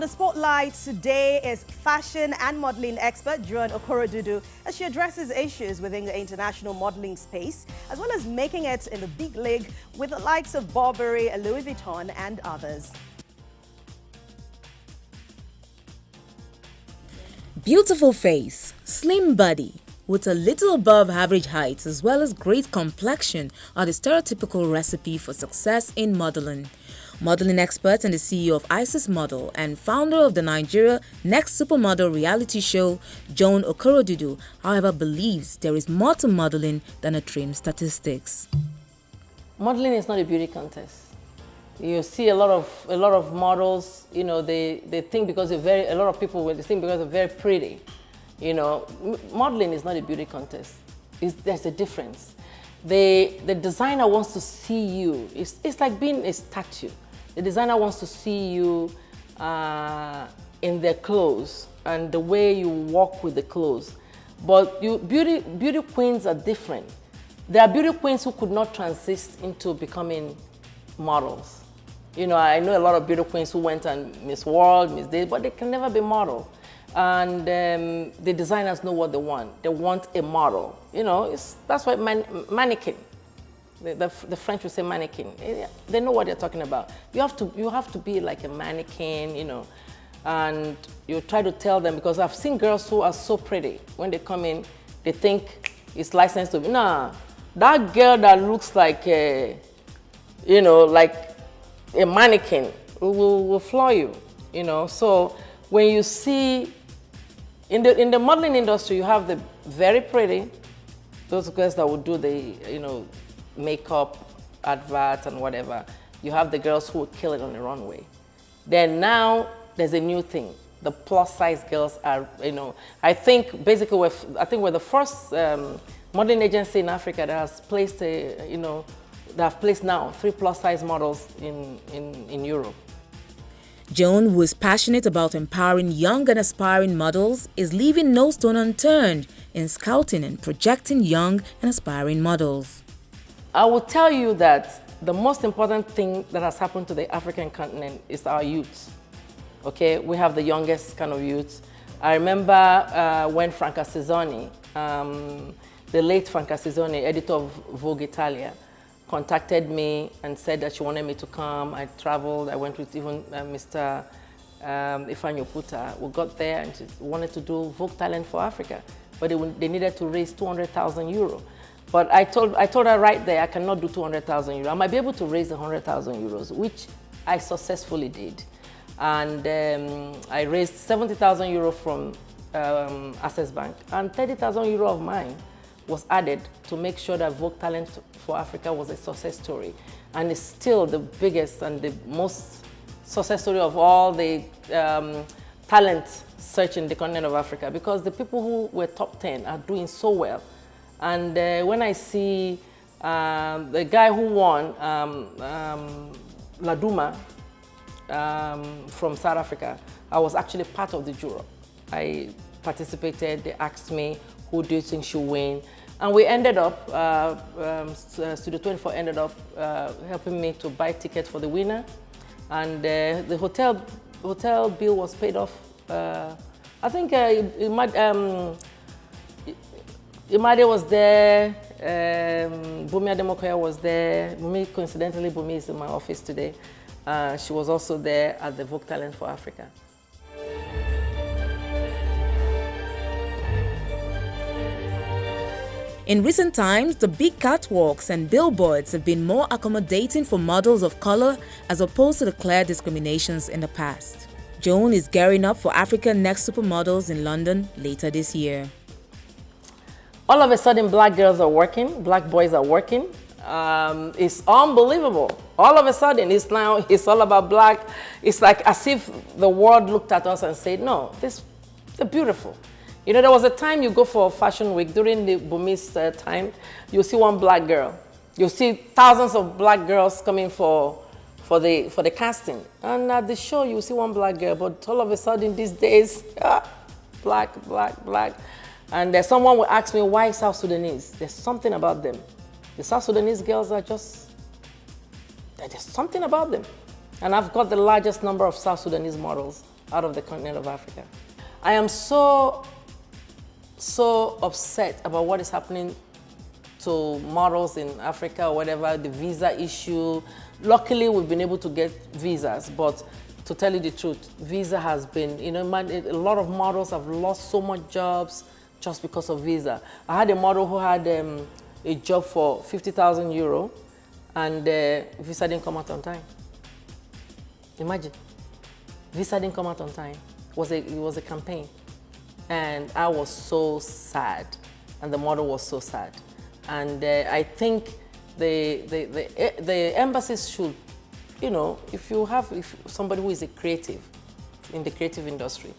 the spotlight today is fashion and modeling expert Okorodudu as she addresses issues within the international modeling space, as well as making it in the big league with the likes of Burberry, Louis Vuitton and others. Beautiful face, slim body, with a little above average height as well as great complexion are the stereotypical recipe for success in modeling. Modeling expert and the CEO of Isis Model and founder of the Nigeria Next Supermodel reality show, Okorodudu, however, believes there is more to modeling than a trim statistics. Modeling is not a beauty contest. You see a lot of models, you know, they think because they're a lot of people will think because they're very pretty. You know, modeling is not a beauty contest. There's a difference. The designer wants to see you. It's like being a statue. The designer wants to see you in their clothes and the way you walk with the clothes. But beauty queens are different. There are beauty queens who could not transit into becoming models. You know, I know a lot of beauty queens who went on Miss World, Miss Day, but they can never be model. And the designers know what they want. They want a model. You know, that's why mannequin. The French will say mannequin. They know what they're talking about. You have to be like a mannequin, you know, and you try to tell them, because I've seen girls who are so pretty. When they come in, they think it's licensed to be. Nah, that girl that looks like you know, like a mannequin will floor you, you know. So when you see in the modeling industry, you have the very pretty, those girls that would do the, you know, makeup, advert and whatever. You have the girls who would kill it on the runway. Then now there's a new thing. The plus size girls are, you know, I think basically we're the first modeling agency in Africa that has placed you know, that have placed now 3 plus size models in Europe. Joan, who is passionate about empowering young and aspiring models, is leaving no stone unturned in scouting and projecting young and aspiring models. I will tell you that the most important thing that has happened to the African continent is our youth. Okay, we have the youngest kind of youth. I remember when Franca Cesoni, the late Franca Cesoni, editor of Vogue Italia, contacted me and said that she wanted me to come. I traveled, I went with even Mr. Ifanyo Puta. We got there and she wanted to do Vogue Talent for Africa, but they needed to raise 200,000 euro. But I told her right there, I cannot do 200,000 euros. I might be able to raise 100,000 euros, which I successfully did. And I raised 70,000 euros from Access Bank, and 30,000 euros of mine was added to make sure that Vogue Talent for Africa was a success story. And it's still the biggest and the most success story of all the talent search in the continent of Africa, because the people who were top 10 are doing so well. And when I see the guy who won, Laduma, from South Africa, I was actually part of the jury. I participated, they asked me, who do you think should win? And we ended up, Studio 24 ended up helping me to buy tickets for the winner. And the hotel bill was paid off. I think Imade was there, Bumi Ademokoya was there. Bumi, coincidentally, Bumi is in my office today. She was also there at the Vogue Talent for Africa. In recent times, the big catwalks and billboards have been more accommodating for models of color as opposed to the clear discriminations in the past. Joan is gearing up for African Next Supermodels in London later this year. All of a sudden, black girls are working, black boys are working. It's unbelievable. All of a sudden, it's all about black. It's like as if the world looked at us and said, no, they're beautiful. You know, there was a time you go for Fashion Week, during the Bumi's time, you'll see one black girl. You'll see thousands of black girls coming for the casting. And at the show, you'll see one black girl, but all of a sudden these days, black. And someone will ask me, why South Sudanese? There's something about them. The South Sudanese girls are just, there's something about them. And I've got the largest number of South Sudanese models out of the continent of Africa. I am so upset about what is happening to models in Africa or whatever, the visa issue. Luckily, we've been able to get visas, but to tell you the truth, visa has been, a lot of models have lost so much jobs just because of visa. I had a model who had a job for 50,000 euro and visa didn't come out on time. Imagine, visa didn't come out on time. It was a campaign. And I was so sad, and the model was so sad. And I think the embassies should, if somebody who is a creative, in the creative industry,